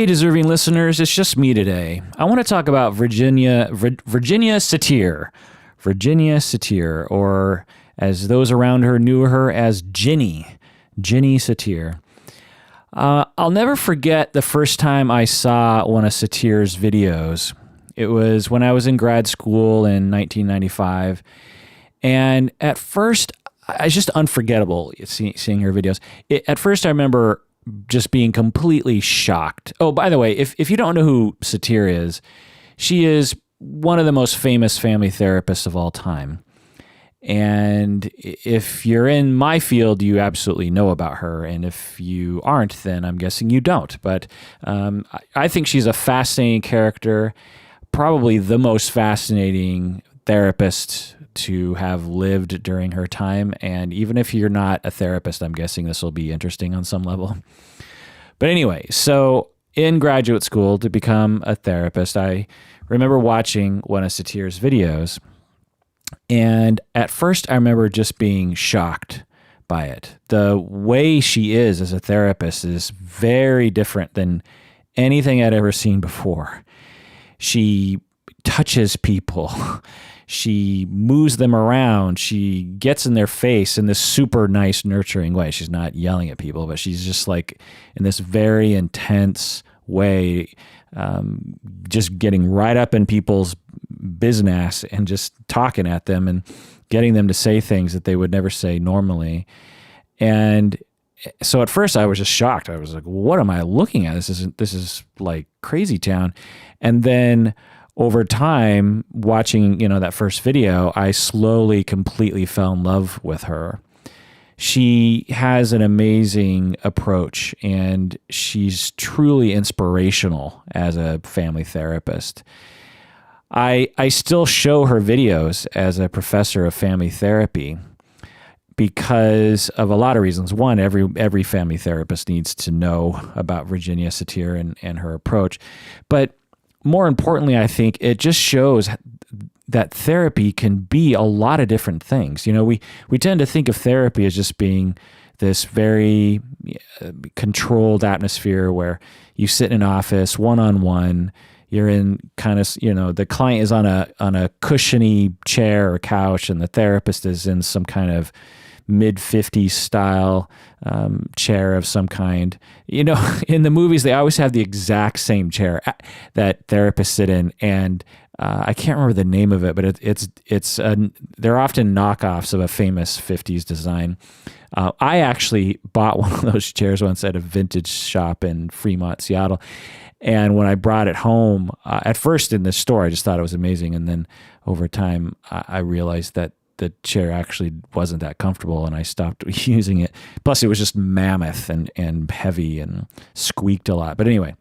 Hey, deserving listeners, it's just me today. I want to talk about Virginia Satir. Virginia Satir, or as those around her knew her as Ginny Satir. I'll never forget the first time I saw one of Satir's videos. It was when I was in grad school in 1995. And at first, it's just unforgettable seeing her videos. At first, I remember just being completely shocked. Oh, by the way, if you don't know who Satir is, she is one of the most famous family therapists of all time. And if you're in my field, you absolutely know about her. And if you aren't, then I'm guessing you don't. But I think she's a fascinating character, probably the most fascinating therapist to have lived during her time. And even if you're not a therapist, I'm guessing this will be interesting on some level. But anyway, so in graduate school to become a therapist, I remember watching one of Satir's videos. And at first, I remember just being shocked by it. The way she is as a therapist is very different than anything I'd ever seen before. She touches people. She moves them around. She gets in their face in this super nice, nurturing way. She's not yelling at people, but she's just like in this very intense way, just getting right up in people's business and just talking at them and getting them to say things that they would never say normally. And so at first I was just shocked. I was like, what am I looking at? This is like crazy town. And then over time, watching, that first video, I slowly, completely fell in love with her. She has an amazing approach, and she's truly inspirational as a family therapist. I still show her videos as a professor of family therapy because of a lot of reasons. One, every family therapist needs to know about Virginia Satir and her approach. But more importantly, I think it just shows that therapy can be a lot of different things. We tend to think of therapy as just being this very controlled atmosphere where you sit in an office one-on-one. You're in kind of, the client is on a cushiony chair or couch, and the therapist is in some kind of mid-50s style chair of some kind. In the movies, they always have the exact same chair that therapists sit in, and I can't remember the name of it, but they're often knockoffs of a famous 50s design. I actually bought one of those chairs once at a vintage shop in Fremont, Seattle. And when I brought it home, at first in the store, I just thought it was amazing. And then over time, I realized that the chair actually wasn't that comfortable, and I stopped using it. Plus, it was just mammoth and heavy and squeaked a lot. But anyway,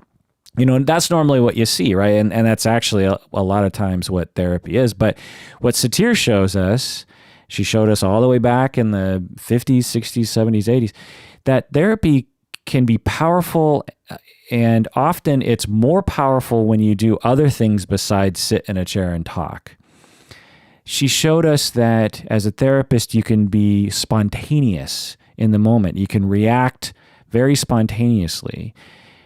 that's normally what you see, right? And that's actually a lot of times what therapy is. But what Satir shows us, she showed us all the way back in the 50s, 60s, 70s, 80s, that therapy can be powerful, and often it's more powerful when you do other things besides sit in a chair and talk. She showed us that as a therapist, you can be spontaneous in the moment. You can react very spontaneously.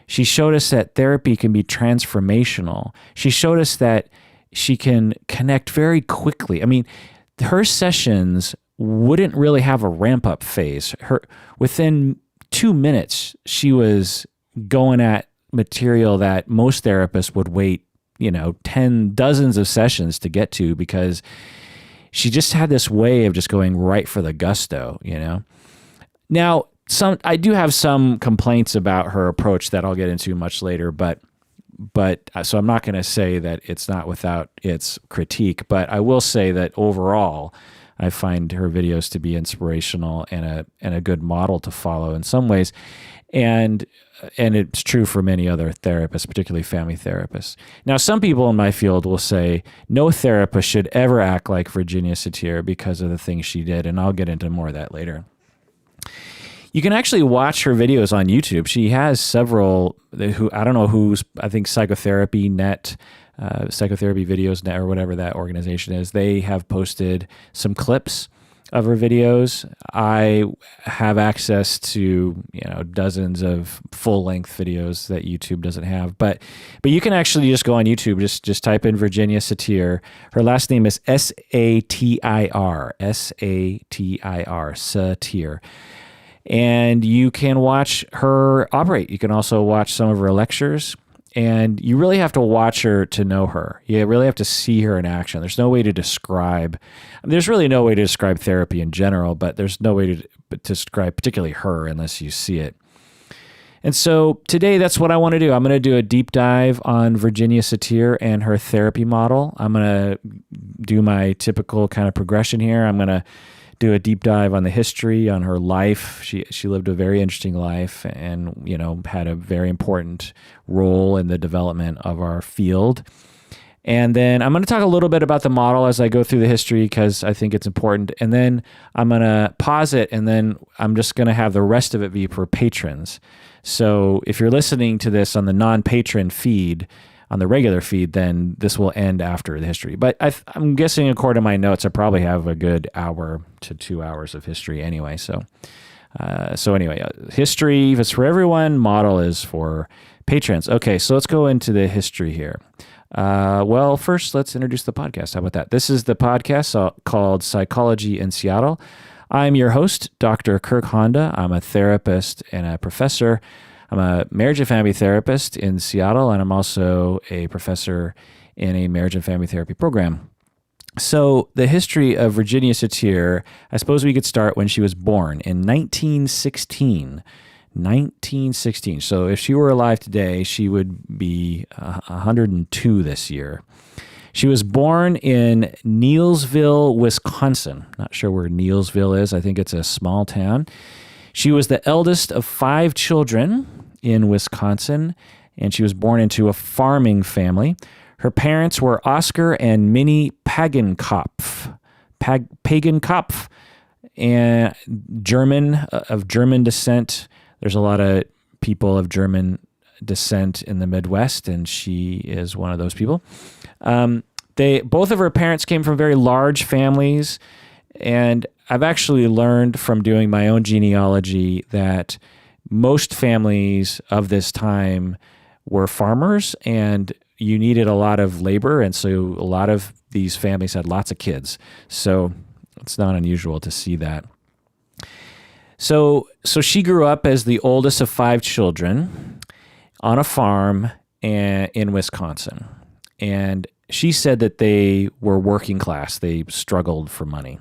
She showed us that therapy can be transformational. She showed us that she can connect very quickly. I mean, her sessions wouldn't really have a ramp-up phase. Within 2 minutes, she was going at material that most therapists would wait 10 dozens of sessions to get to, because she just had this way of just going right for the gusto, Now, I do have some complaints about her approach that I'll get into much later, but so I'm not going to say that it's not without its critique, but I will say that overall, I find her videos to be inspirational and a good model to follow in some ways. And it's true for many other therapists, particularly family therapists. Now, some people in my field will say no therapist should ever act like Virginia Satir because of the things she did, and I'll get into more of that later. You can actually watch her videos on YouTube. She has several, I think Psychotherapy Net, Psychotherapy Videos Net, or whatever that organization is. They have posted some clips of her videos. I have access to dozens of full-length videos that YouTube doesn't have, but you can actually just go on YouTube, just type in Virginia Satir. Her last name is Satir, Satir, and you can watch her operate. You can also watch some of her lectures. And you really have to watch her to know her. You really have to see her in action. There's no way to describe. There's really no way to describe therapy in general, but there's no way to describe particularly her unless you see it. And so today, that's what I want to do. I'm going to do a deep dive on Virginia Satir and her therapy model. I'm going to do my typical kind of progression here. I'm going to do a deep dive on the history, on her life. She lived a very interesting life and, had a very important role in the development of our field. And then I'm going to talk a little bit about the model as I go through the history because I think it's important. And then I'm going to pause it, and then I'm just going to have the rest of it be for patrons. So if you're listening to this on the non-patron feed, on the regular feed, then this will end after the history. But I'm guessing, according to my notes, I probably have a good hour to 2 hours of history anyway. So anyway, history is for everyone. Model is for patrons. Okay, so let's go into the history here. Well, first, let's introduce the podcast. How about that? This is the podcast called Psychology in Seattle. I'm your host, Dr. Kirk Honda. I'm a therapist and a professor. I'm a marriage and family therapist in Seattle, and I'm also a professor in a marriage and family therapy program. So the history of Virginia Satir, I suppose we could start when she was born in 1916. 1916. So if she were alive today, she would be 102 this year. She was born in Neillsville, Wisconsin. Not sure where Neillsville is. I think it's a small town. She was the eldest of 5 children in Wisconsin, and she was born into a farming family. Her parents were Oscar and Minnie Pagenkopf, and of German descent. There's a lot of people of German descent in the Midwest, and she is one of those people. Both of her parents came from very large families, and I've actually learned from doing my own genealogy that most families of this time were farmers, and you needed a lot of labor, and so a lot of these families had lots of kids. So it's not unusual to see that. So she grew up as the oldest of 5 children on a farm in Wisconsin, and she said that they were working class. They struggled for money.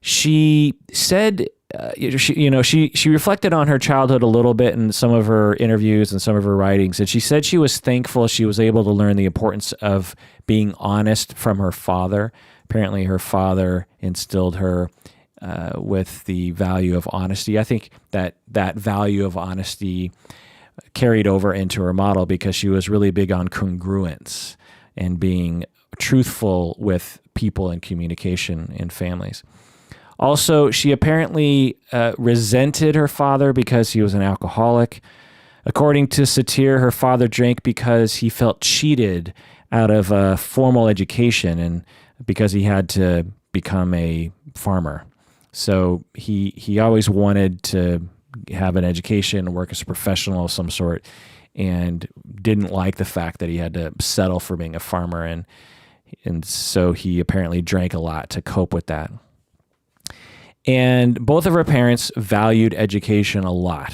She said, she reflected on her childhood a little bit in some of her interviews and some of her writings, and she said she was thankful she was able to learn the importance of being honest from her father. Apparently, her father instilled her with the value of honesty. I think that value of honesty carried over into her model because she was really big on congruence and being truthful with people in communication in families. Also, she apparently resented her father because he was an alcoholic. According to Satir, her father drank because he felt cheated out of a formal education and because he had to become a farmer. So he always wanted to have an education, work as a professional of some sort, and didn't like the fact that he had to settle for being a farmer. And so he apparently drank a lot to cope with that. And both of her parents valued education a lot.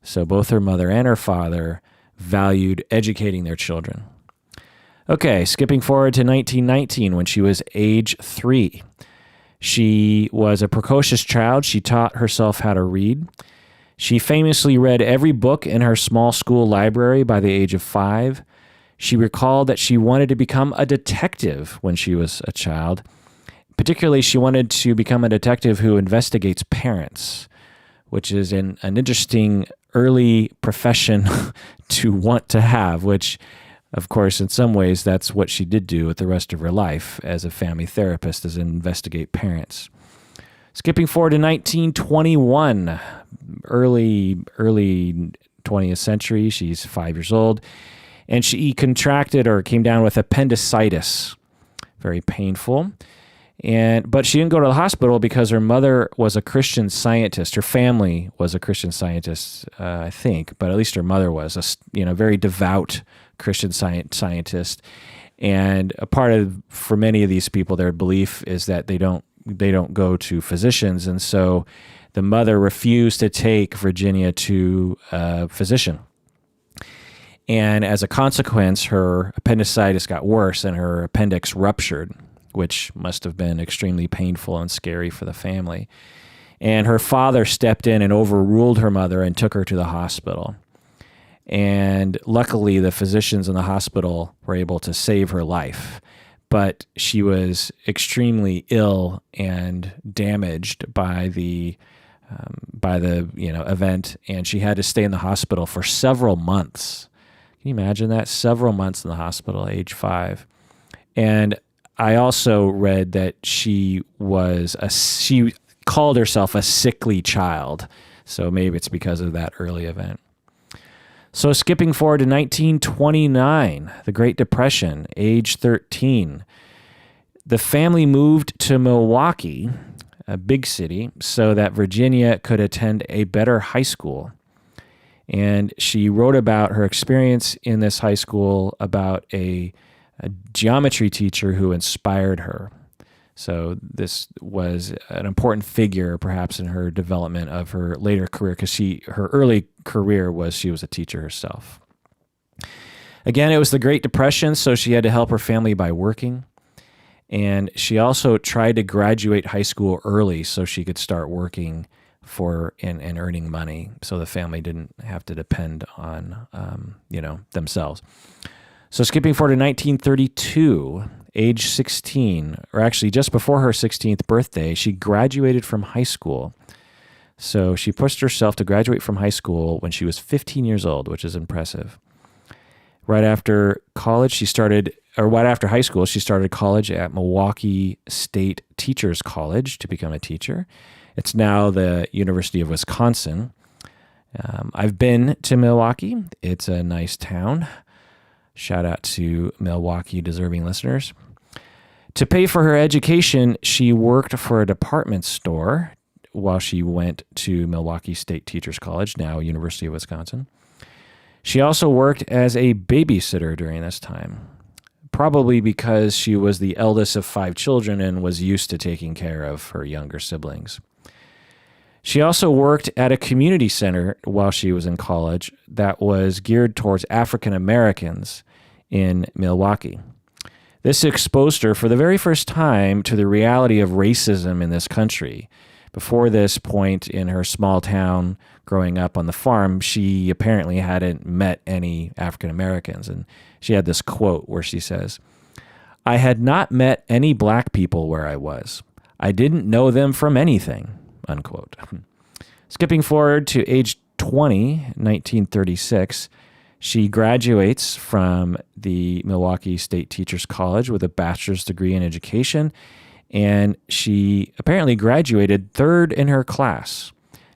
So both her mother and her father valued educating their children. Okay, skipping forward to 1919 when she was age 3. She was a precocious child. She taught herself how to read. She famously read every book in her small school library by the age of 5. She recalled that she wanted to become a detective when she was a child. Particularly, she wanted to become a detective who investigates parents, which is an interesting early profession to want to have, which, of course, in some ways, that's what she did do with the rest of her life as a family therapist, is investigate parents. Skipping forward to 1921, early 20th century, she's 5 years old, and she contracted or came down with appendicitis, very painful. But she didn't go to the hospital because her mother was a Christian scientist. Her family was a Christian scientist, I think, but at least her mother was a very devout Christian scientist. And for many of these people, their belief is that they don't go to physicians, and so the mother refused to take Virginia to a physician. And as a consequence, her appendicitis got worse and her appendix ruptured, which must have been extremely painful and scary for the family. And her father stepped in and overruled her mother and took her to the hospital. And luckily, the physicians in the hospital were able to save her life. But she was extremely ill and damaged by the event, and she had to stay in the hospital for several months. Can you imagine that? Several months in the hospital, age 5. And I also read that she called herself a sickly child. So maybe it's because of that early event. So skipping forward to 1929, the Great Depression, age 13. The family moved to Milwaukee, a big city, so that Virginia could attend a better high school. And she wrote about her experience in this high school, about a geometry teacher who inspired her. So this was an important figure, perhaps, in her development of her later career, because her early career was she was a teacher herself. Again, it was the Great Depression, so she had to help her family by working. And she also tried to graduate high school early so she could start working and earning money, so the family didn't have to depend on themselves. So skipping forward to 1932, age 16, or actually just before her 16th birthday, she graduated from high school. So she pushed herself to graduate from high school when she was 15 years old, which is impressive. Right after high school, she started college at Milwaukee State Teachers College to become a teacher. It's now the University of Wisconsin. I've been to Milwaukee. It's a nice town. Shout out to Milwaukee deserving listeners. To pay for her education, she worked for a department store while she went to Milwaukee State Teachers College, now University of Wisconsin. She also worked as a babysitter during this time, probably because she was the eldest of 5 children and was used to taking care of her younger siblings. She also worked at a community center while she was in college that was geared towards African Americans in Milwaukee. This exposed her for the very first time to the reality of racism in this country. Before this point in her small town growing up on the farm, she apparently hadn't met any African Americans. And she had this quote where she says, "I had not met any black people where I was. I didn't know them from anything," unquote. Skipping forward to age 20, 1936, she graduates from the Milwaukee State Teachers College with a bachelor's degree in education, and she apparently graduated 3rd in her class.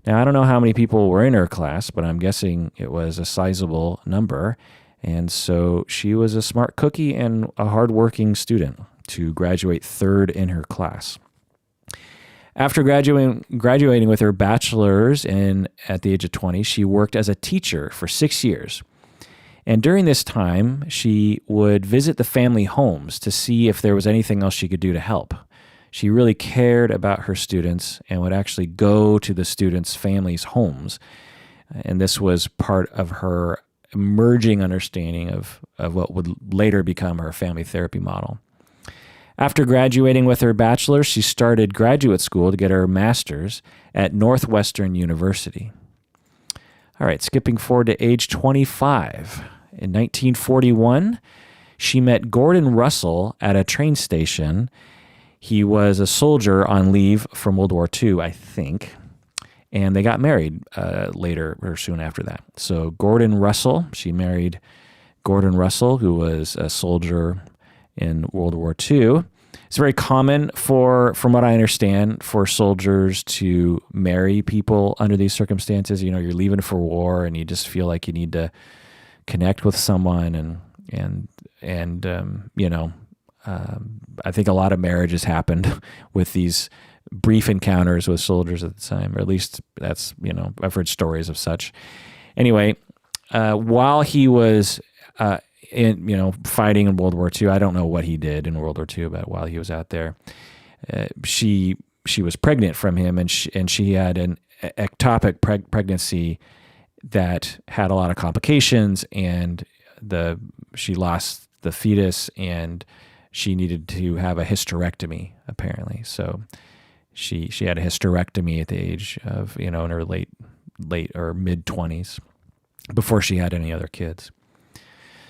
Now, I don't know how many people were in her class, but I'm guessing it was a sizable number, and so she was a smart cookie and a hardworking student to graduate 3rd in her class. After graduating with her bachelor's at the age of 20, she worked as a teacher for 6 years. And during this time, she would visit the family homes to see if there was anything else she could do to help. She really cared about her students and would actually go to the students' families' homes. And this was part of her emerging understanding of what would later become her family therapy model. After graduating with her bachelor's, she started graduate school to get her master's at Northwestern University. All right, skipping forward to age 25. In 1941, she met Gordon Russell at a train station. He was a soldier on leave from World War II, I think, and they got married later or soon after that. So Gordon Russell, she married Gordon Russell, who was a soldier in World War II. It's very common from what I understand, for soldiers to marry people under these circumstances. You know, you're leaving for war and you just feel like you need to connect with someone and I think a lot of marriages happened with these brief encounters with soldiers at the time, or at least that's, I've heard stories of such. Anyway, while he was fighting in World War II, I don't know what he did in World War II, but while he was out there, she was pregnant from him, and she had an ectopic pregnancy that had a lot of complications, and she lost the fetus, and she needed to have a hysterectomy, apparently. So she had a hysterectomy at the age of, in her late or mid-20s, before she had any other kids.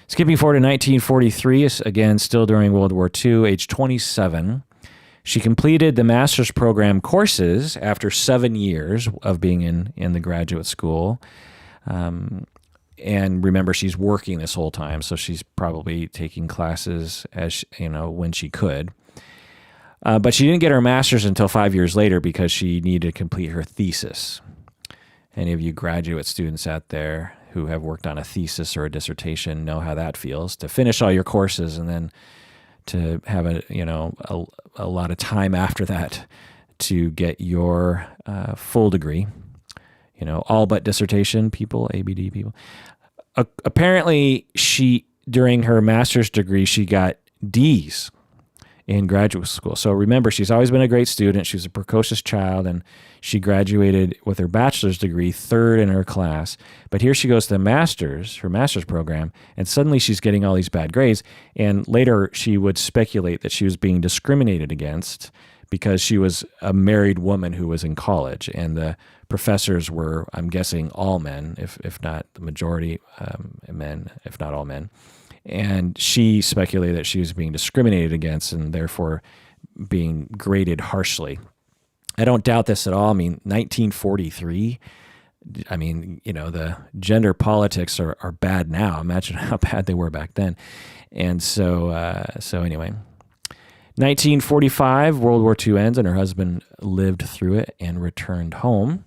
Skipping forward to 1943, again, still during World War II, age 27, she completed the master's program courses after 7 years of being in the graduate school. And remember, she's working this whole time, so she's probably taking classes when she could. But she didn't get her master's until 5 years later because she needed to complete her thesis. Any of you graduate students out there who have worked on a thesis or a dissertation know how that feels, to finish all your courses and then to have a lot of time after that to get your full degree. All but dissertation people, ABD people. Apparently, during her master's degree, she got D's in graduate school. So remember, she's always been a great student. She was a precocious child, and she graduated with her bachelor's degree, third in her class. But here she goes to her master's program, and suddenly she's getting all these bad grades. And later, she would speculate that she was being discriminated against because she was a married woman who was in college, and the professors were, I'm guessing, all men, if not the majority men, if not all men. And she speculated that she was being discriminated against and therefore being graded harshly. I don't doubt this at all. I mean, 1943, the gender politics are bad now. Imagine how bad they were back then. And so anyway, 1945, World War II ends, and her husband lived through it and returned home.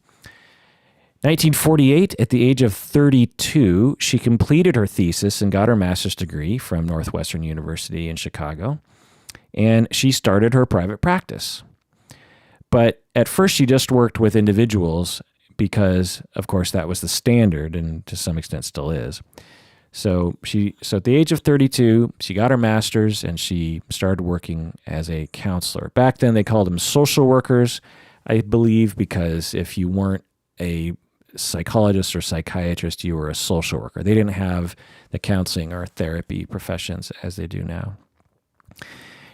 1948, at the age of 32, she completed her thesis and got her master's degree from Northwestern University in Chicago, and she started her private practice. But at first, she just worked with individuals because, of course, that was the standard, and to some extent still is. So at the age of 32, she got her master's, and she started working as a counselor. Back then, they called them social workers, I believe, because if you weren't a psychologist or psychiatrist, you were a social worker. They didn't have the counseling or therapy professions as they do now.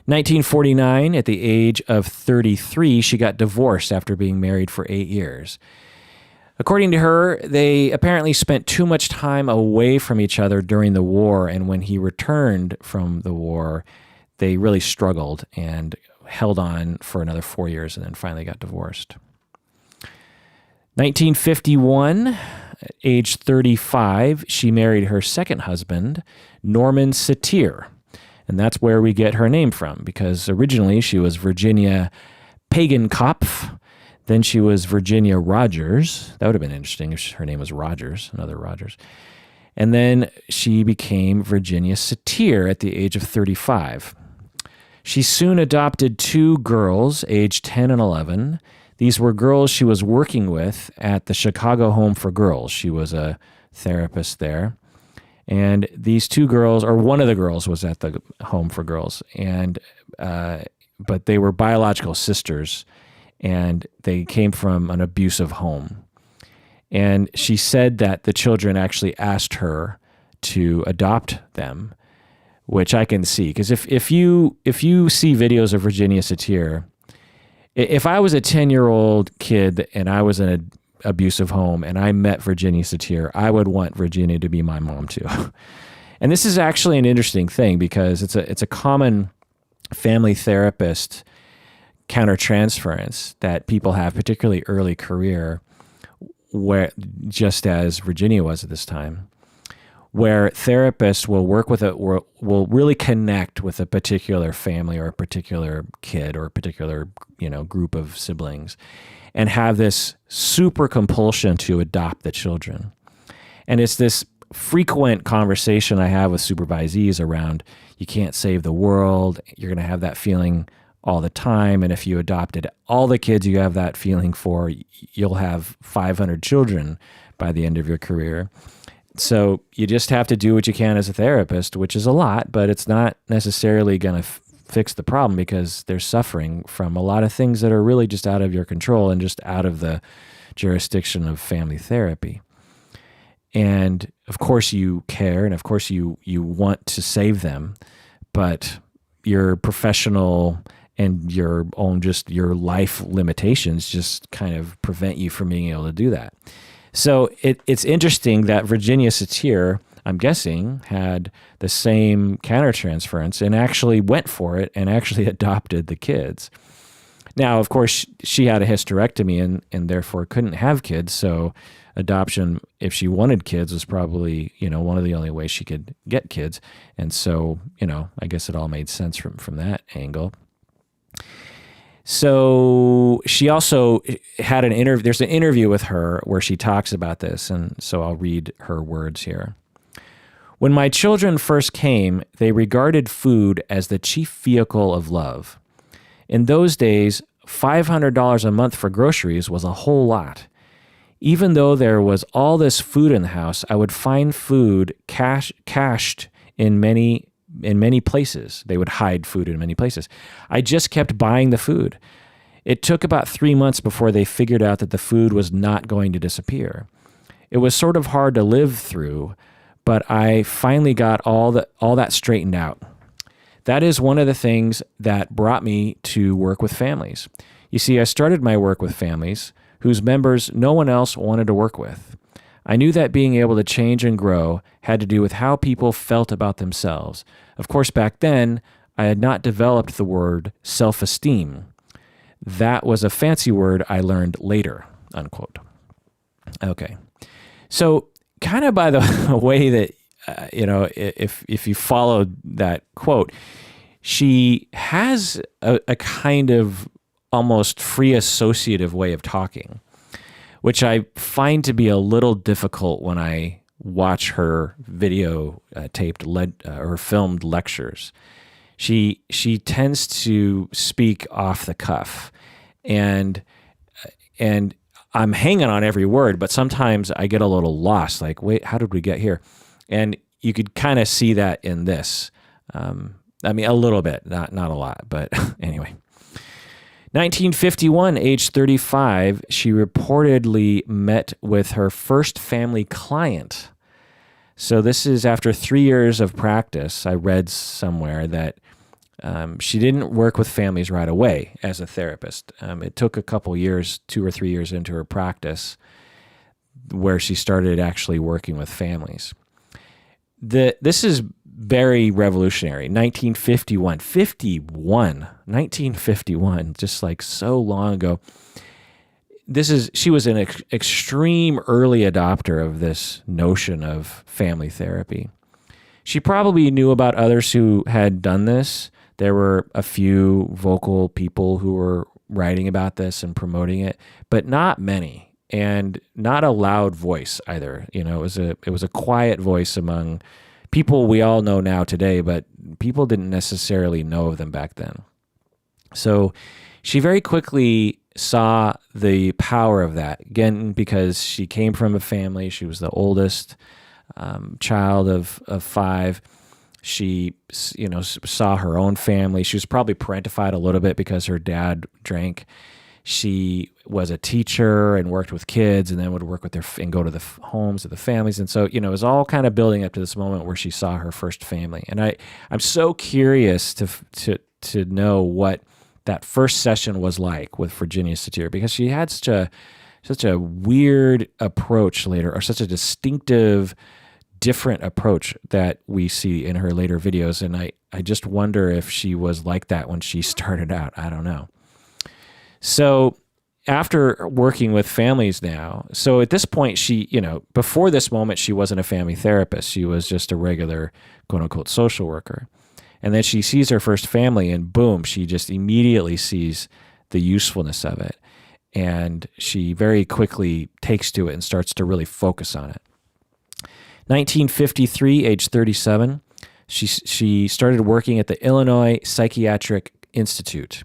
1949, at the age of 33, she got divorced after being married for 8 years. According to her, they apparently spent too much time away from each other during the war, and when he returned from the war, they really struggled and held on for another 4 years and then finally got divorced. 1951, at age 35, she married her second husband, Norman Satir. And that's where we get her name from, because originally she was Virginia Pagenkopf. Then she was Virginia Rogers. That would have been interesting if her name was Rogers, another Rogers. And then she became Virginia Satir at the age of 35. She soon adopted 2 girls, aged 10 and 11. These were girls she was working with at the Chicago Home for Girls. She was a therapist there. And these 2 girls, or one of the girls was at the Home for Girls, and but they were biological sisters, and they came from an abusive home. And she said that the children actually asked her to adopt them, which I can see. Because if you see videos of Virginia Satir, if I was a 10-year-old kid and I was in an abusive home and I met Virginia Satir, I would want Virginia to be my mom too. And this is actually an interesting thing because it's a common family therapist countertransference that people have, particularly early career, where just as Virginia was at this time, where therapists will work with will really connect with a particular family or a particular kid or a particular group of siblings, and have this super compulsion to adopt the children. And it's this frequent conversation I have with supervisees around, you can't save the world. You're going to have that feeling all the time. And if you adopted all the kids you have that feeling for, you'll have 500 children by the end of your career. So you just have to do what you can as a therapist, which is a lot, but it's not necessarily going to fix the problem because they're suffering from a lot of things that are really just out of your control and just out of the jurisdiction of family therapy. And of course you care, and of course you want to save them, but your professional and your own just your life limitations just kind of prevent you from being able to do that. So it's interesting that Virginia Satir, I'm guessing, had the same countertransference and actually went for it and actually adopted the kids. Now, of course, she had a hysterectomy and therefore couldn't have kids. So adoption, if she wanted kids, was probably, one of the only ways she could get kids. And so, I guess it all made sense from that angle. So she also had an interview. There's an interview with her where she talks about this. And so I'll read her words here. When my children first came, they regarded food as the chief vehicle of love. In those days, $500 a month for groceries was a whole lot. Even though there was all this food in the house, I would find food cached in many places. They would hide food in many places. I just kept buying the food. It took about 3 months before they figured out that the food was not going to disappear. It was sort of hard to live through, but I finally got all that straightened out. That is one of the things that brought me to work with families. You see, I started my work with families whose members no one else wanted to work with. I knew that being able to change and grow had to do with how people felt about themselves. Of course, back then, I had not developed the word self-esteem. That was a fancy word I learned later, unquote. Okay. So kind of by the way that, if you followed that quote, she has a kind of almost free associative way of talking, which I find to be a little difficult when I watch her video taped or filmed lectures. She tends to speak off the cuff, and I'm hanging on every word, but sometimes I get a little lost. Like, wait, how did we get here? And you could kind of see that in this. A little bit, not a lot, but anyway. 1951, age 35, she reportedly met with her first family client. So this is after 3 years of practice. I read somewhere that she didn't work with families right away as a therapist. It took a couple years, 2 or 3 years into her practice, where she started actually working with families. This is very revolutionary. 1951, just like so long ago. She was an extreme early adopter of this notion of family therapy. She probably knew about others who had done this. There were a few vocal people who were writing about this and promoting it, but not many, and not a loud voice either. It was a quiet voice among people we all know now today, but people didn't necessarily know of them back then. So she very quickly saw the power of that, again, because she came from a family. She was the oldest child of 5. She, saw her own family. She was probably parentified a little bit because her dad drank. She was a teacher and worked with kids, and then would work with and go to the homes of the families. And so, it was all kind of building up to this moment where she saw her first family. And I'm so curious to know what that first session was like with Virginia Satir, because she had such a weird approach later, or such a distinctive, different approach that we see in her later videos. And I just wonder if she was like that when she started out. I don't know. So after working with families now, so at this point, she, before this moment, she wasn't a family therapist. She was just a regular, quote unquote, social worker. And then she sees her first family, and boom, she just immediately sees the usefulness of it. And she very quickly takes to it and starts to really focus on it. 1953, age 37, she started working at the Illinois Psychiatric Institute,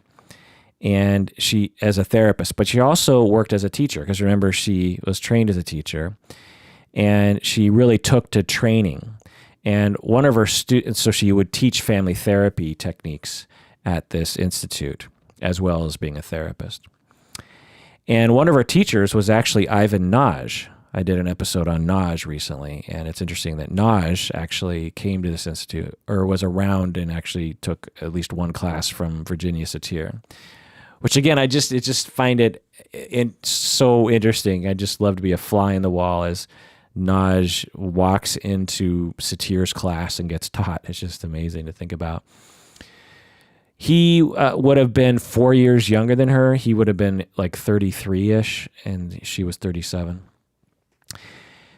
and she as a therapist, but she also worked as a teacher, because remember, she was trained as a teacher, and she really took to training. And one of her students, so she would teach family therapy techniques at this institute, as well as being a therapist. And one of her teachers was actually Ivan Naj. I did an episode on Naj recently, and it's interesting that Naj actually came to this institute, or was around and actually took at least one class from Virginia Satir, which again, I just find it so interesting. I just love to be a fly in the wall as Naj walks into Satir's class and gets taught. It's just amazing to think about. He would have been 4 years younger than her. He would have been like 33-ish, and she was 37.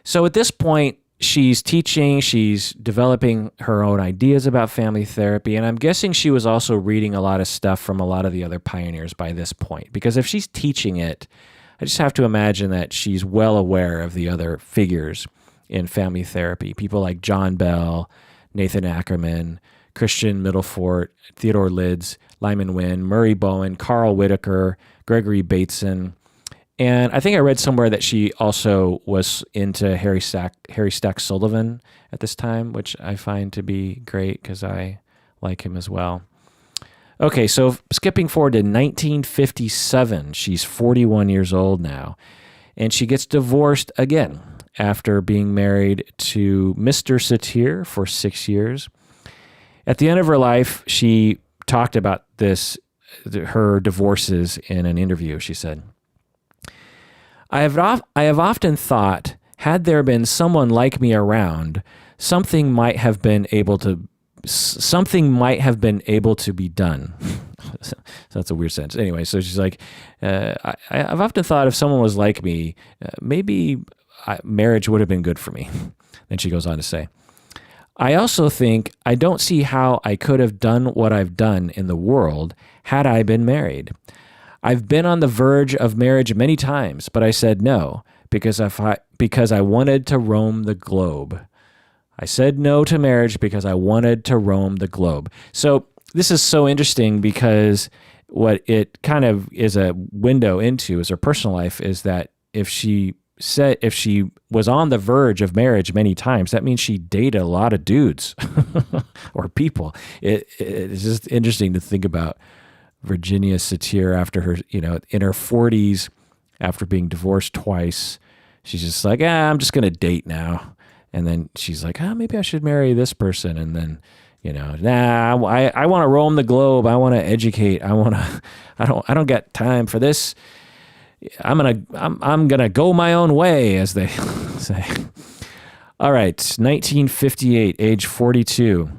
So at this point, she's teaching, she's developing her own ideas about family therapy, and I'm guessing she was also reading a lot of stuff from a lot of the other pioneers by this point, because if she's teaching it, I just have to imagine that she's well aware of the other figures in family therapy, people like John Bell, Nathan Ackerman, Christian Middlefort, Theodore Lids, Lyman Wynn, Murray Bowen, Carl Whitaker, Gregory Bateson. And I think I read somewhere that she also was into Harry Stack Sullivan at this time, which I find to be great because I like him as well. Okay, so skipping forward to 1957, she's 41 years old now, and she gets divorced again after being married to Mr. Satir for 6 years. At the end of her life, she talked about her divorces in an interview. She said, I have often thought, had there been someone like me around, something might have been able to be done. So that's a weird sentence. Anyway, so she's like, I've often thought if someone was like me, maybe marriage would have been good for me. Then she goes on to say, I also think I don't see how I could have done what I've done in the world had I been married. I've been on the verge of marriage many times, but I said no because I wanted to roam the globe. I said no to marriage because I wanted to roam the globe. So this is so interesting because what it kind of is a window into is her personal life is that if she was on the verge of marriage many times, that means she dated a lot of dudes or people. It's just interesting to think about Virginia Satir after her, in her 40s, after being divorced twice. She's just like, I'm just going to date now. And then she's like, maybe I should marry this person. And then, I want to roam the globe. I want to educate. I don't get time for this. I'm gonna go my own way, as they say. All right, 1958, age 42.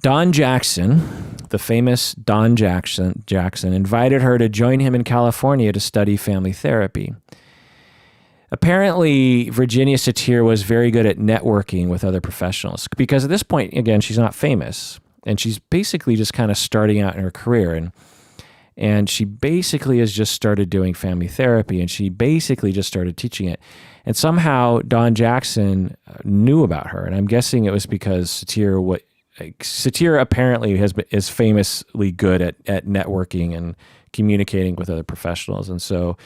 Don Jackson, the famous Don Jackson, invited her to join him in California to study family therapy. Apparently, Virginia Satir was very good at networking with other professionals because at this point, again, she's not famous, and she's basically just kind of starting out in her career, and she basically has just started doing family therapy, and she basically just started teaching it. And somehow Don Jackson knew about her, and I'm guessing it was because Satir apparently is famously good at networking and communicating with other professionals, and so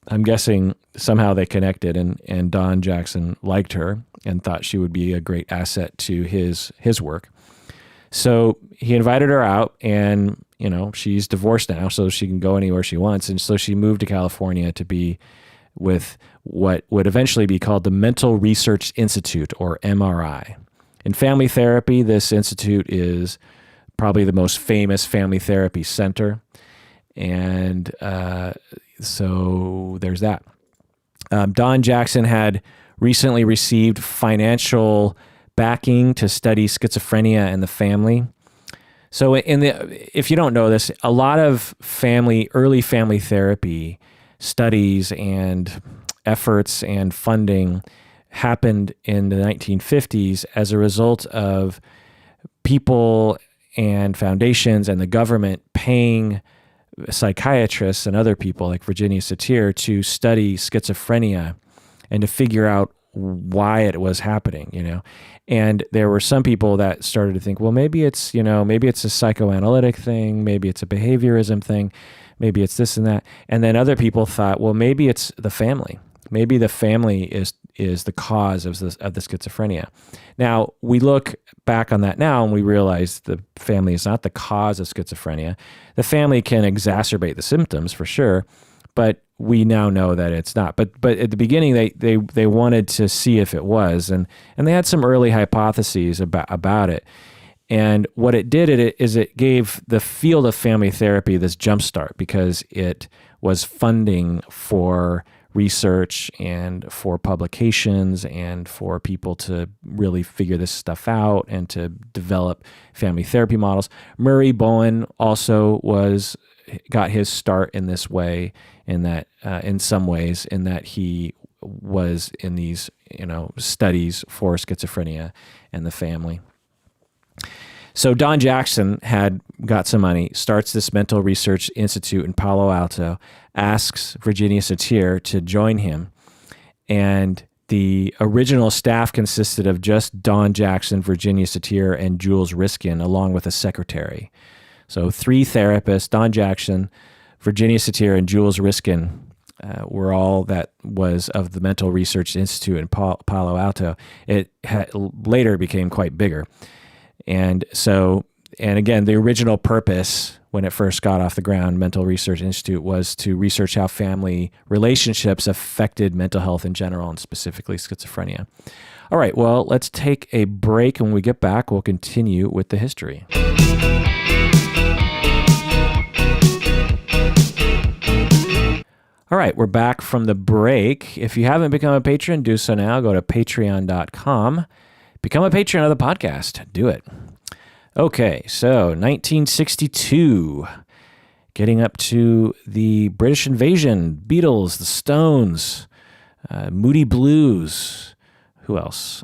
I'm guessing somehow they connected, and Don Jackson liked her and thought she would be a great asset to his work. So he invited her out, and she's divorced now, so she can go anywhere she wants. And so she moved to California to be with what would eventually be called the Mental Research Institute, or MRI. In family therapy, this institute is probably the most famous family therapy center. And so there's that. Don Jackson had recently received financial backing to study schizophrenia in the family. So if you don't know this, a lot of early family therapy studies and efforts and funding happened in the 1950s as a result of people and foundations and the government paying psychiatrists and other people like Virginia Satir to study schizophrenia and to figure out why it was happening, And there were some people that started to think, well, maybe it's a psychoanalytic thing, maybe it's a behaviorism thing, maybe it's this and that. And then other people thought, well, maybe it's the family. Maybe the family is the cause of the schizophrenia. Now, we look back on that now and we realize the family is not the cause of schizophrenia. The family can exacerbate the symptoms for sure, but we now know that it's not. But at the beginning, they wanted to see if it was, and they had some early hypotheses about it. And what it did is it gave the field of family therapy this jumpstart because it was funding for research and for publications and for people to really figure this stuff out and to develop family therapy models. Murray Bowen also got his start in this way, in that in some ways, in that he was in these studies for schizophrenia and the family. So Don Jackson had got some money, starts this mental research institute in Palo Alto, asks Virginia Satir to join him, and the original staff consisted of just Don Jackson, Virginia Satir, and Jules Riskin, along with a secretary. So 3 therapists, Don Jackson, Virginia Satir, and Jules Riskin were all that was of the Mental Research Institute in Palo Alto. It later became quite bigger. And again, the original purpose when it first got off the ground, Mental Research Institute, was to research how family relationships affected mental health in general and specifically schizophrenia. All right, well, let's take a break. And when we get back, we'll continue with the history. All right, we're back from the break. If you haven't become a patron, do so now. Go to patreon.com. Become a patron of the podcast. Do it. Okay, so 1962, getting up to the British invasion, Beatles, the Stones, Moody Blues. Who else?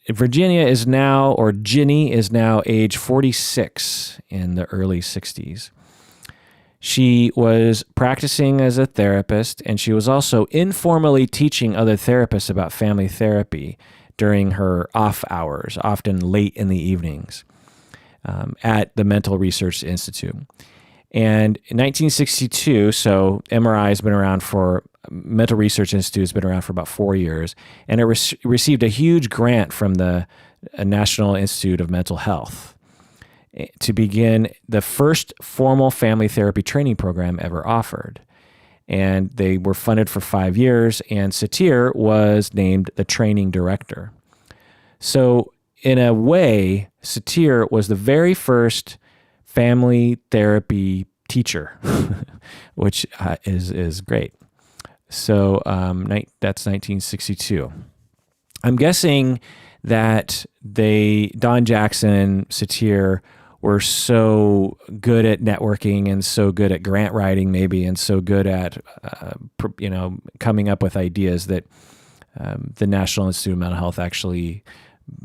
Virginia is now, or Ginny is now age 46 in the early 60s. She was practicing as a therapist, and she was also informally teaching other therapists about family therapy during her off hours, often late in the evenings, at the Mental Research Institute. And in 1962, so MRI has been around Mental Research Institute has been around for about 4 years, and it received a huge grant from the National Institute of Mental Health to begin the first formal family therapy training program ever offered. And they were funded for 5 years, and Satir was named the training director. So in a way, Satir was the very first family therapy teacher, which is great. So that's 1962. I'm guessing that Don Jackson, Satir, were so good at networking and so good at grant writing maybe and so good at coming up with ideas that the National Institute of Mental Health actually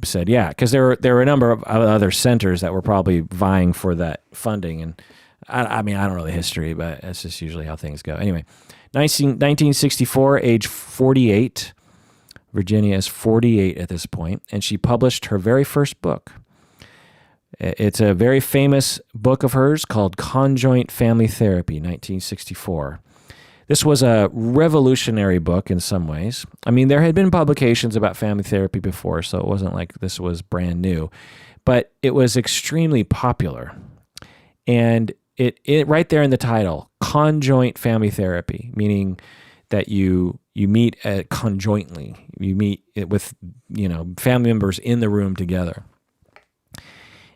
said yeah, because there were a number of other centers that were probably vying for that funding. And I mean, I don't know the history, but that's just usually how things go. Anyway, 1964, age 48. Virginia is 48 at this point, and she published her very first book. It's a very famous book of hers called Conjoint Family Therapy, 1964. This was a revolutionary book in some ways. I mean, there had been publications about family therapy before, so it wasn't like this was brand new, but it was extremely popular. And it right there in the title, Conjoint Family Therapy, meaning that you meet conjointly. You meet with, family members in the room together.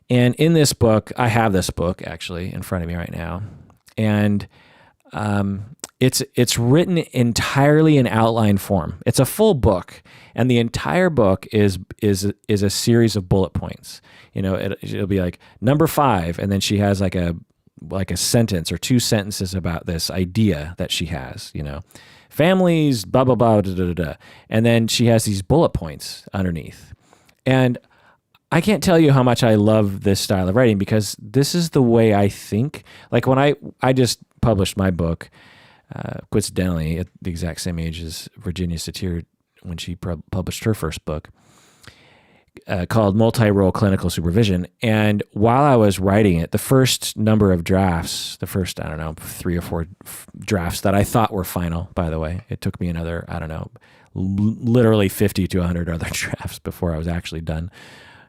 And in this book, I have this book actually in front of me right now, and it's written entirely in outline form. It's a full book, and the entire book is a series of bullet points. It'll be like number 5, and then she has like a sentence or 2 sentences about this idea that she has. Families, blah blah blah, da, da, da, da. And then she has these bullet points underneath, and I can't tell you how much I love this style of writing because this is the way I think. Like when I just published my book, coincidentally at the exact same age as Virginia Satir when she published her first book, called Multi-Role Clinical Supervision. And while I was writing it, the first number of drafts, the first, 3 or 4 drafts that I thought were final, by the way, it took me another, literally 50 to 100 other drafts before I was actually done.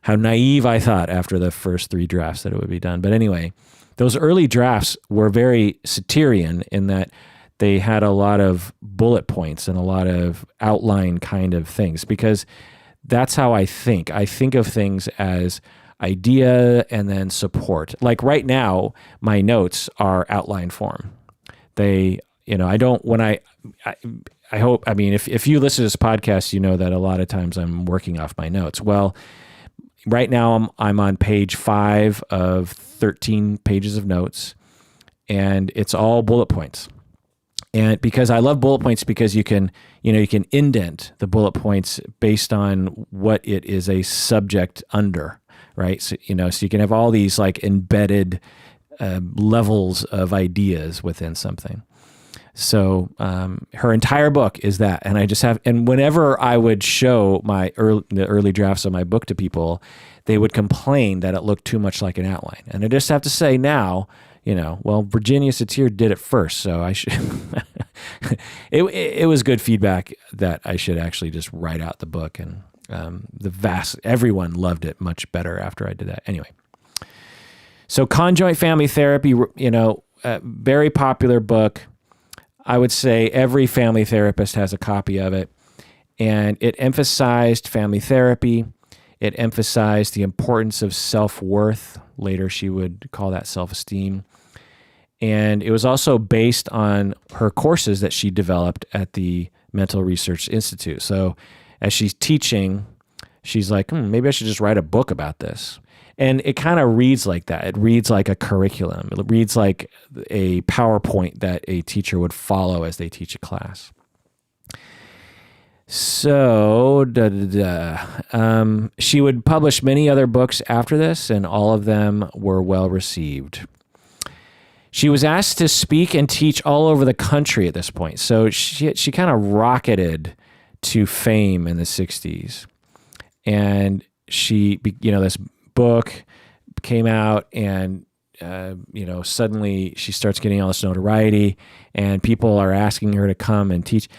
How naive I thought after the first 3 drafts that it would be done. But anyway, those early drafts were very Satirian in that they had a lot of bullet points and a lot of outline kind of things, because that's how I think. I think of things as idea and then support. Like right now, my notes are outline form. They, I don't, when I hope, if you listen to this podcast, you know that a lot of times I'm working off my notes. Well, right now I'm on page 5 of 13 pages of notes, and it's all bullet points. And because I love bullet points, because you can indent the bullet points based on what it is a subject under, right? So, so you can have all these like embedded levels of ideas within something. So her entire book is that, and whenever I would show the early drafts of my book to people, they would complain that it looked too much like an outline. And I just have to say now, Virginia Satir did it first, so I should. It was good feedback that I should actually just write out the book, and everyone loved it much better after I did that. Anyway, so Conjoint Family Therapy, very popular book. I would say every family therapist has a copy of it, and it emphasized family therapy. It emphasized the importance of self-worth. Later, she would call that self-esteem. And it was also based on her courses that she developed at the Mental Research Institute. So as she's teaching, she's like, maybe I should just write a book about this. And it kind of reads like that. It reads like a curriculum. It reads like a PowerPoint that a teacher would follow as they teach a class. So, she would publish many other books after this, and all of them were well received. She was asked to speak and teach all over the country at this point. So she kind of rocketed to fame in the 60s. And this book came out, and suddenly she starts getting all this notoriety, and people are asking her to come and teach.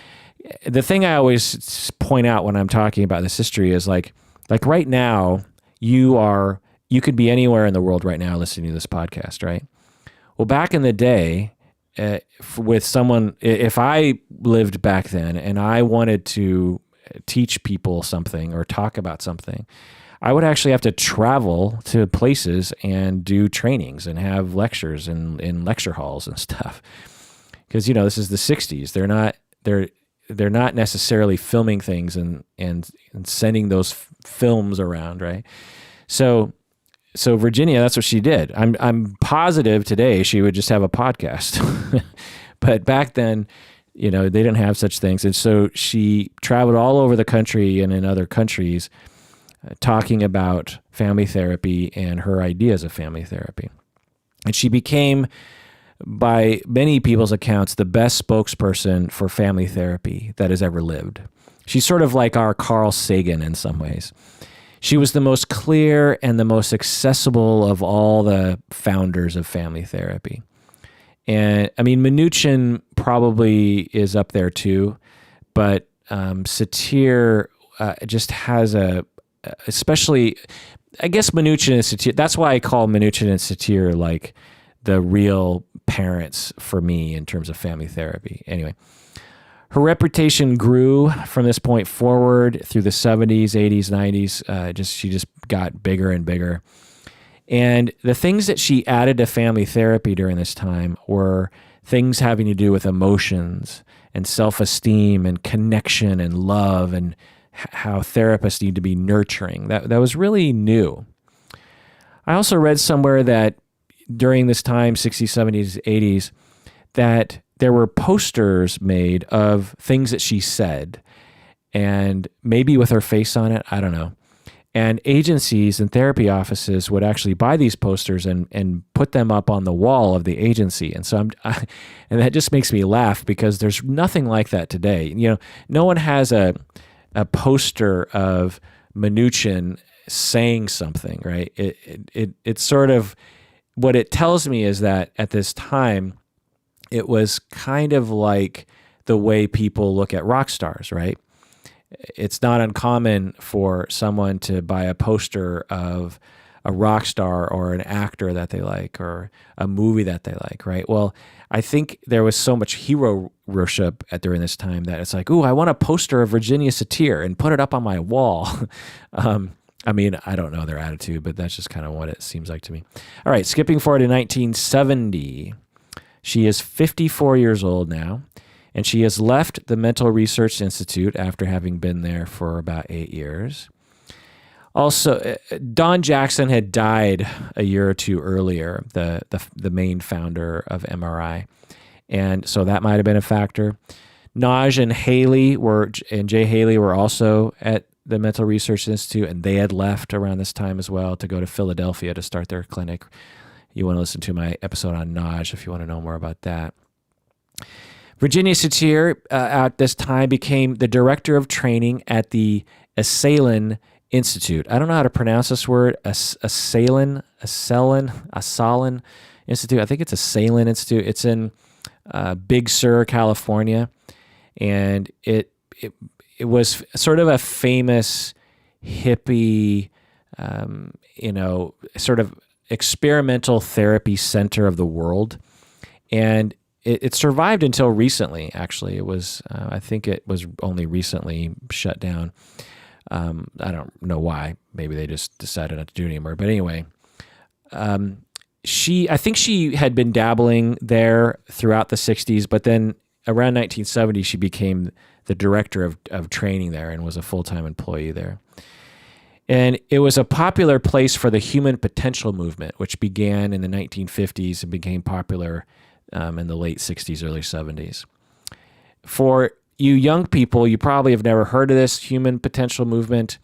The thing I always point out when I'm talking about this history is like right now, you could be anywhere in the world right now listening to this podcast, right? Well, back in the day, with someone, if I lived back then and I wanted to teach people something or talk about something, I would actually have to travel to places and do trainings and have lectures in lecture halls and stuff. Because, this is the 60s. They're not necessarily filming things and sending those films around, right? So Virginia, that's what she did. I'm positive today she would just have a podcast, but back then, they didn't have such things, and so she traveled all over the country and in other countries, talking about family therapy and her ideas of family therapy, and she became, by many people's accounts, the best spokesperson for family therapy that has ever lived. She's sort of like our Carl Sagan in some ways. She was the most clear and the most accessible of all the founders of family therapy. And Mnuchin probably is up there too, but Satir just has especially, I guess Mnuchin and Satir, that's why I call Mnuchin and Satir like the real parents for me in terms of family therapy. Anyway, her reputation grew from this point forward through the 70s, 80s, 90s. She just got bigger and bigger. And the things that she added to family therapy during this time were things having to do with emotions and self-esteem and connection and love, and how therapists need to be nurturing. That was really new. I also read somewhere that during this time, 60s, 70s, 80s, that there were posters made of things that she said, and maybe with her face on it, I don't know. And agencies and therapy offices would actually buy these posters and put them up on the wall of the agency. And so and that just makes me laugh because there's nothing like that today. No one has a poster of Mnuchin saying something, right? It's sort of, what it tells me is that at this time, it was kind of like the way people look at rock stars, right? It's not uncommon for someone to buy a poster of a rock star or an actor that they like or a movie that they like, right? Well, I think there was so much hero worship during this time that it's like, ooh, I want a poster of Virginia Satir and put it up on my wall. I mean, I don't know their attitude, but that's just kind of what it seems like to me. All right, skipping forward to 1970. She is 54 years old now, and she has left the Mental Research Institute after having been there for about 8 years. Also, Don Jackson had died a year or two earlier, the main founder of MRI, and so that might have been a factor. Naj and Jay Haley were also at the Mental Research Institute, and they had left around this time as well to go to Philadelphia to start their clinic. You want to listen to my episode on Naj if you want to know more about that. Virginia Satir at this time became the director of training at the Esalen Institute. I don't know how to pronounce this word, Esalen Institute. I think it's Esalen Institute. It's in Big Sur, California, and it was sort of a famous hippie, sort of experimental therapy center of the world, and it survived until recently. Actually, it was I think it was only recently shut down. I don't know why. Maybe they just decided not to do it anymore. But anyway, I think she had been dabbling there throughout the 60s, but then around 1970, she became the director of training there and was a full-time employee there. And it was a popular place for the human potential movement, which began in the 1950s and became popular in the late 60s, early 70s. For you young people, you probably have never heard of this human potential movement,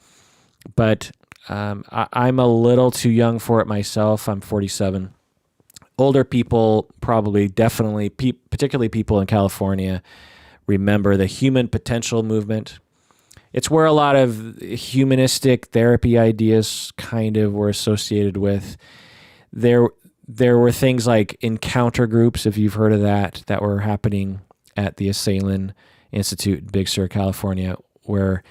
but I'm a little too young for it myself. I'm 47. Older people probably, definitely, particularly people in California, remember the human potential movement. It's where a lot of humanistic therapy ideas kind of were associated with. There were things like encounter groups, if you've heard of that were happening at the Esalen Institute in Big Sur, California, where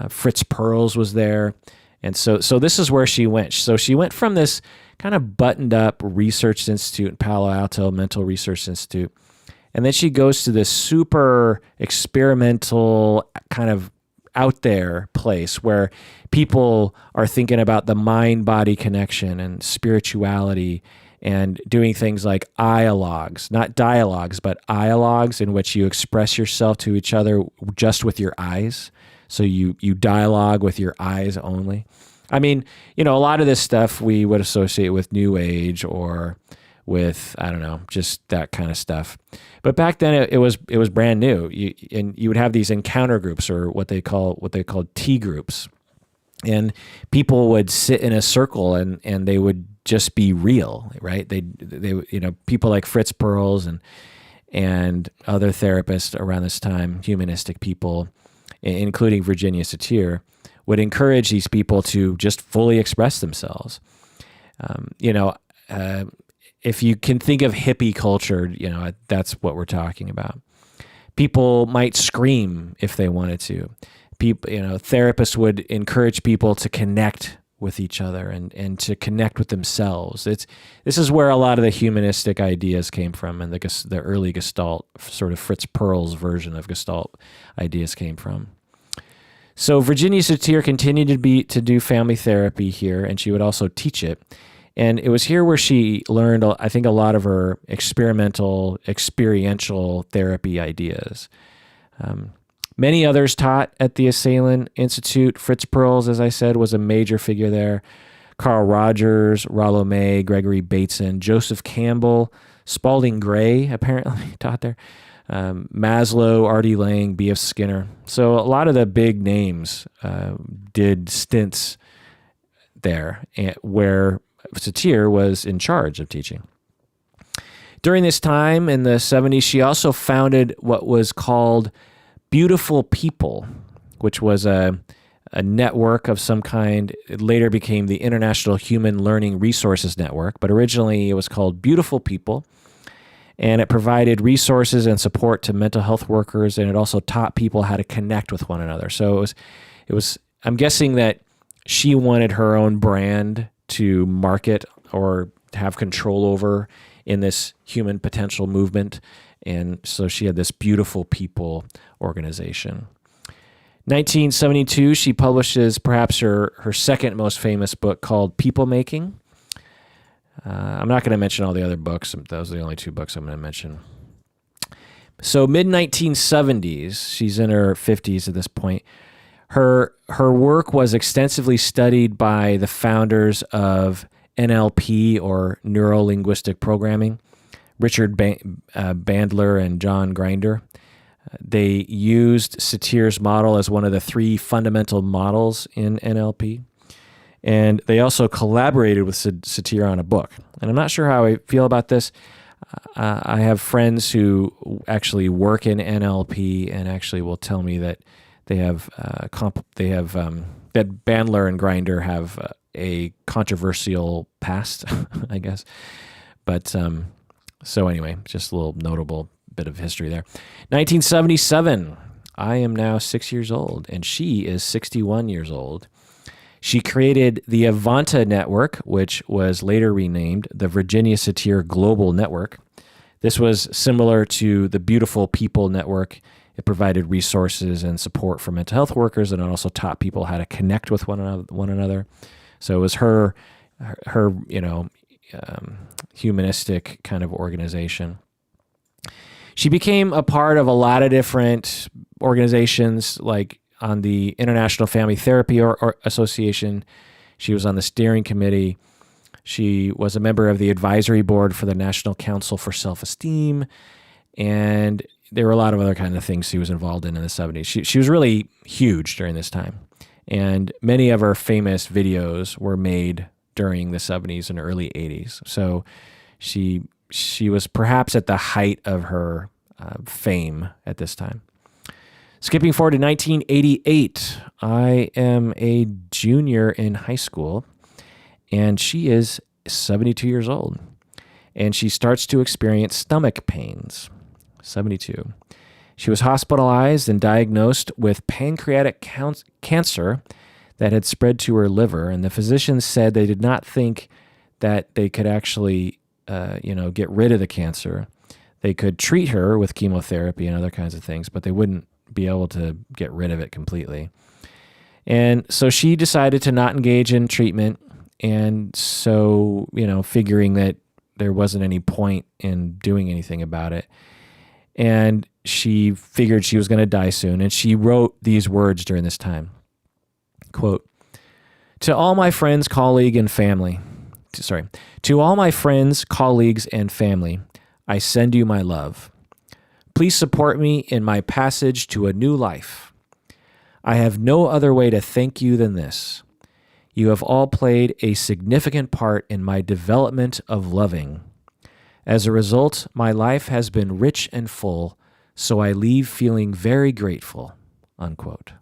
Fritz Perls was there. And so this is where she went. So she went from this kind of buttoned up research institute in Palo Alto, Mental Research Institute, and then she goes to this super experimental kind of out there place where people are thinking about the mind-body connection and spirituality and doing things like ialogues, not dialogues, but ialogues in which you express yourself to each other just with your eyes. So you dialogue with your eyes only. I mean, a lot of this stuff we would associate with New Age or with, I don't know, just that kind of stuff. But back then it was brand new. You would have these encounter groups, or what they called tea groups. And people would sit in a circle and they would just be real, right? They people like Fritz Perls and other therapists around this time, humanistic people, including Virginia Satir, would encourage these people to just fully express themselves. If you can think of hippie culture, that's what we're talking about. People might scream if they wanted to. People, therapists would encourage people to connect with each other and to connect with themselves. This is where a lot of the humanistic ideas came from, and the early Gestalt, sort of Fritz Perls version of Gestalt ideas came from. So Virginia Satir continued to do family therapy here, and she would also teach it. And it was here where she learned, I think, a lot of her experiential therapy ideas. Many others taught at the Esalen Institute. Fritz Perls, as I said, was a major figure there. Carl Rogers, Rollo May, Gregory Bateson, Joseph Campbell, Spalding Gray apparently taught there. Maslow, R.D. Laing, B.F. Skinner. So a lot of the big names did stints there, where Satir was in charge of teaching. During this time in the 70s, she also founded what was called Beautiful People, which was a network of some kind. It later became the International Human Learning Resources Network, but originally it was called Beautiful People, and it provided resources and support to mental health workers, and it also taught people how to connect with one another. So it was. I'm guessing that she wanted her own brand to market or have control over in this human potential movement, and so she had this Beautiful People organization. 1972, she publishes perhaps her second most famous book called People Making. I'm not going to mention all the other books. Those are the only two books I'm going to mention. So mid-1970s, she's in her 50s at this point. Her work was extensively studied by the founders of NLP, or Neuro-Linguistic Programming, Richard Bandler and John Grinder. They used Satir's model as one of the three fundamental models in NLP. And they also collaborated with Satir on a book. And I'm not sure how I feel about this. I have friends who actually work in NLP and actually will tell me that they have that Bandler and Grinder have a controversial past, I guess. But so anyway, just a little notable bit of history there. 1977, I am now 6 years old, and she is 61 years old. She created the Avanta Network, which was later renamed the Virginia Satir Global Network. This was similar to the Beautiful People Network. It provided resources and support for mental health workers, and it also taught people how to connect with one another. So it was her humanistic kind of organization. She became a part of a lot of different organizations, like on the International Family Therapy Association. She was on the steering committee. She was a member of the advisory board for the National Council for Self-Esteem, and there were a lot of other kind of things she was involved in the 70s. She was really huge during this time, and many of her famous videos were made during the 70s and early 80s. So she was perhaps at the height of her fame at this time. Skipping forward to 1988, I am a junior in high school, and she is 72 years old, and she starts to experience stomach pains. 72. She was hospitalized and diagnosed with pancreatic cancer that had spread to her liver, and the physicians said they did not think that they could actually get rid of the cancer. They could treat her with chemotherapy and other kinds of things, but they wouldn't be able to get rid of it completely. And so she decided to not engage in treatment, and so, figuring that there wasn't any point in doing anything about it. And she figured she was going to die soon, and she wrote these words during this time. Quote, to all my friends, colleagues, and family, I send you my love. Please support me in my passage to a new life. I have no other way to thank you than this. You have all played a significant part in my development of loving. As a result, my life has been rich and full, so I leave feeling very grateful, unquote.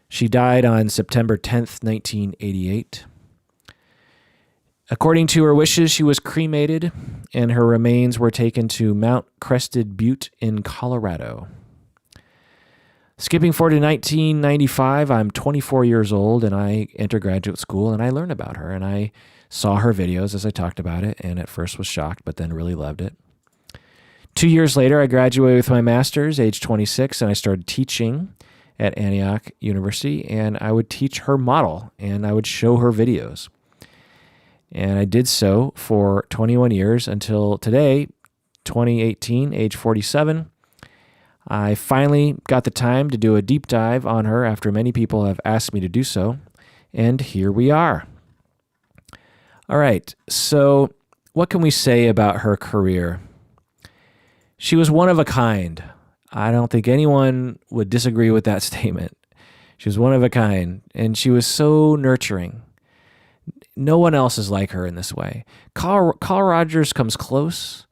She died on September 10th, 1988. According to her wishes, she was cremated, and her remains were taken to Mount Crested Butte in Colorado. Skipping forward to 1995, I'm 24 years old, and I enter graduate school, and I learn about her, and I saw her videos as I talked about it, and at first was shocked, but then really loved it. 2 years later, I graduated with my master's, age 26, and I started teaching at Antioch University, and I would teach her model, and I would show her videos. And I did so for 21 years until today, 2018, age 47. I finally got the time to do a deep dive on her after many people have asked me to do so, and here we are. All right, so what can we say about her career? She was one of a kind. I don't think anyone would disagree with that statement. She was one of a kind, and she was so nurturing. no one else is like her in this way. Carl Rogers comes close,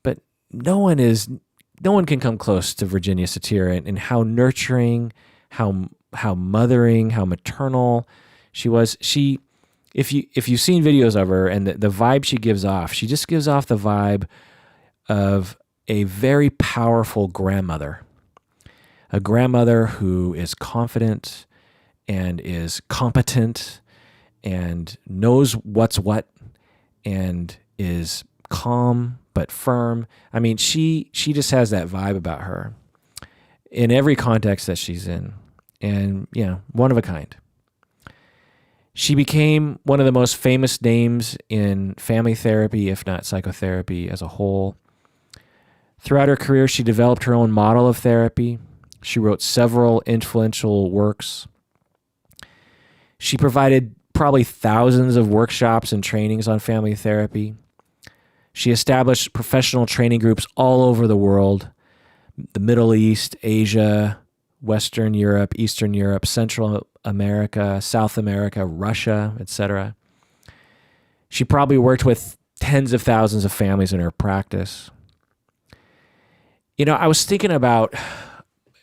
but no one can come close to Virginia Satir and how nurturing, how mothering, how maternal she was. If you've seen videos of her and the vibe she gives off, she just gives off the vibe of a very powerful grandmother. A grandmother who is confident and is competent and knows what's what and is calm but firm. I mean, she just has that vibe about her in every context that she's in. And, one of a kind. She became one of the most famous names in family therapy, if not psychotherapy as a whole. Throughout her career, she developed her own model of therapy. She wrote several influential works. She provided probably thousands of workshops and trainings on family therapy. She established professional training groups all over the world, the Middle East, Asia, Western Europe, Eastern Europe, Central America, South America, Russia, etc. She probably worked with tens of thousands of families in her practice. I was thinking about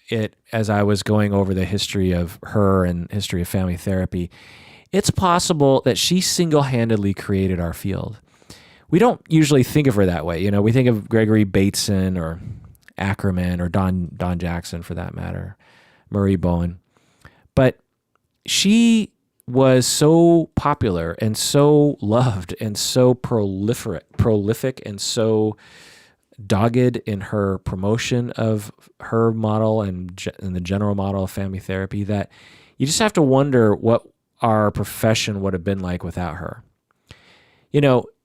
it as I was going over the history of her and history of family therapy. It's possible that she single-handedly created our field. We don't usually think of her that way. We think of Gregory Bateson or Ackerman or Don Jackson for that matter, Murray Bowen. But she was so popular and so loved and so prolific and so dogged in her promotion of her model and the general model of family therapy that you just have to wonder what our profession would have been like without her.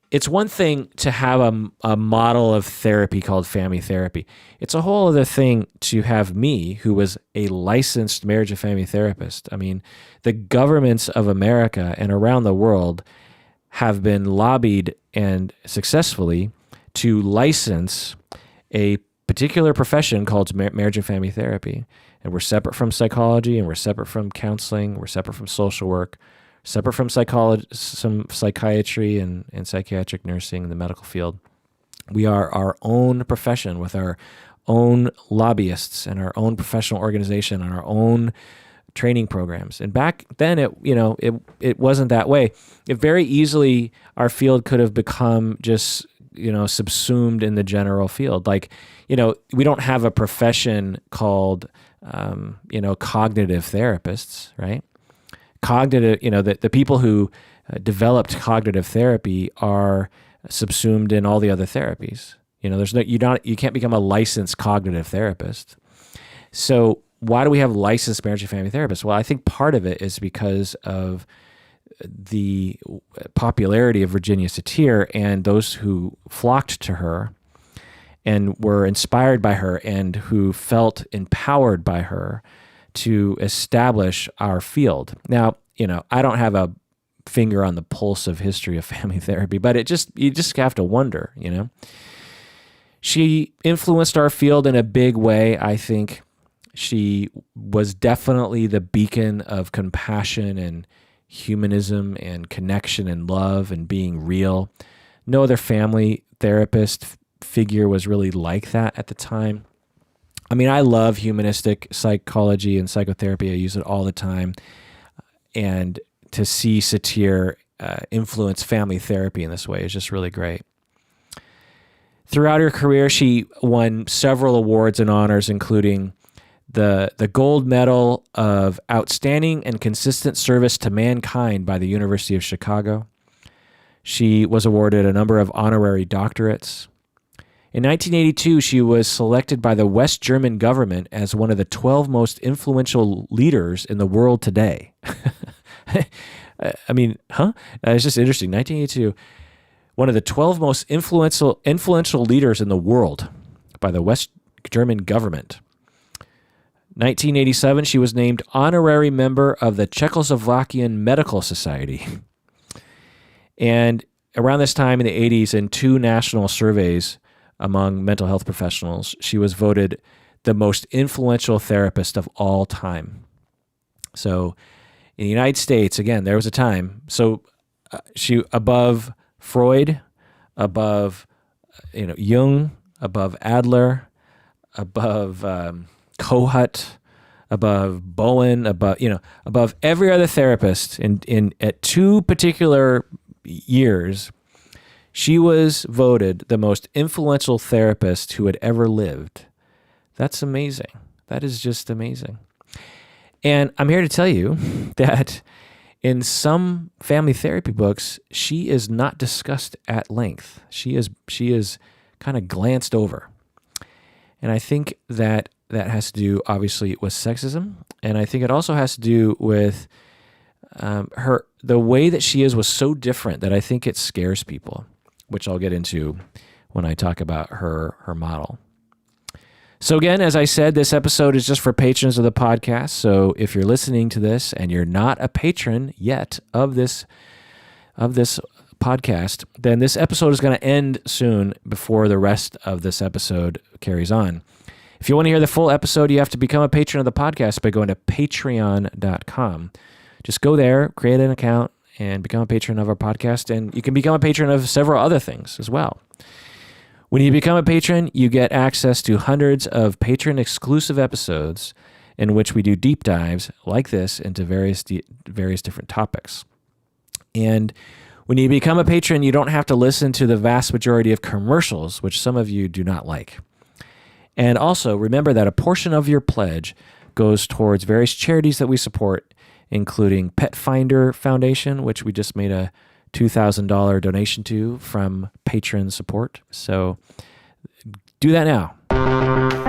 It's one thing to have a model of therapy called family therapy. It's a whole other thing to have me, who was a licensed marriage and family therapist. I mean, the governments of America and around the world have been lobbied and successfully to license a particular profession called marriage and family therapy. And we're separate from psychology, and we're separate from counseling, we're separate from social work, separate from some psychiatry and psychiatric nursing in the medical field. We are our own profession with our own lobbyists and our own professional organization and our own training programs. And back then, it wasn't that way. It very easily, our field could have become just subsumed in the general field. Like, we don't have a profession called, cognitive therapists, right? Cognitive, the people who developed cognitive therapy are subsumed in all the other therapies. You can't become a licensed cognitive therapist. So why do we have licensed marriage and family therapists? Well, I think part of it is because of the popularity of Virginia Satir and those who flocked to her and were inspired by her and who felt empowered by her to establish our field. Now, I don't have a finger on the pulse of history of family therapy, but you just have to wonder, She influenced our field in a big way, I think. She was definitely the beacon of compassion and humanism and connection and love and being real. No other family therapist figure was really like that at the time. I mean, I love humanistic psychology and psychotherapy. I use it all the time. And to see Satir influence family therapy in this way is just really great. Throughout her career, she won several awards and honors, including the Gold Medal of Outstanding and Consistent Service to Mankind by the University of Chicago. She was awarded a number of honorary doctorates. In 1982, she was selected by the West German government as one of the 12 most influential leaders in the world today. I mean, it's just interesting. 1982, one of the 12 most influential leaders in the world by the West German government. 1987, she was named honorary member of the Czechoslovakian Medical Society. And around this time in the 80s, in two national surveys among mental health professionals, she was voted the most influential therapist of all time. So in the United States, again, there was a time. So she above Freud, above Jung, above Adler, above Kohut, above Bowen, above every other therapist in at 2 particular years. She was voted the most influential therapist who had ever lived. That's amazing. That is just amazing. And I'm here to tell you that in some family therapy books, she is not discussed at length. She is kind of glanced over. And I think that has to do, obviously, with sexism. And I think it also has to do with the way that she is was so different that I think it scares people, which I'll get into when I talk about her model. So again, as I said, this episode is just for patrons of the podcast. So if you're listening to this and you're not a patron yet of this podcast, then this episode is going to end soon before the rest of this episode carries on. If you want to hear the full episode, you have to become a patron of the podcast by going to patreon.com. Just go there, create an account, and become a patron of our podcast. And you can become a patron of several other things as well. When you become a patron, you get access to hundreds of patron-exclusive episodes in which we do deep dives like this into various different topics. And when you become a patron, you don't have to listen to the vast majority of commercials, which some of you do not like. And also, remember that a portion of your pledge goes towards various charities that we support, including Pet Finder Foundation, which we just made a $2,000 donation to from patron support. So do that now.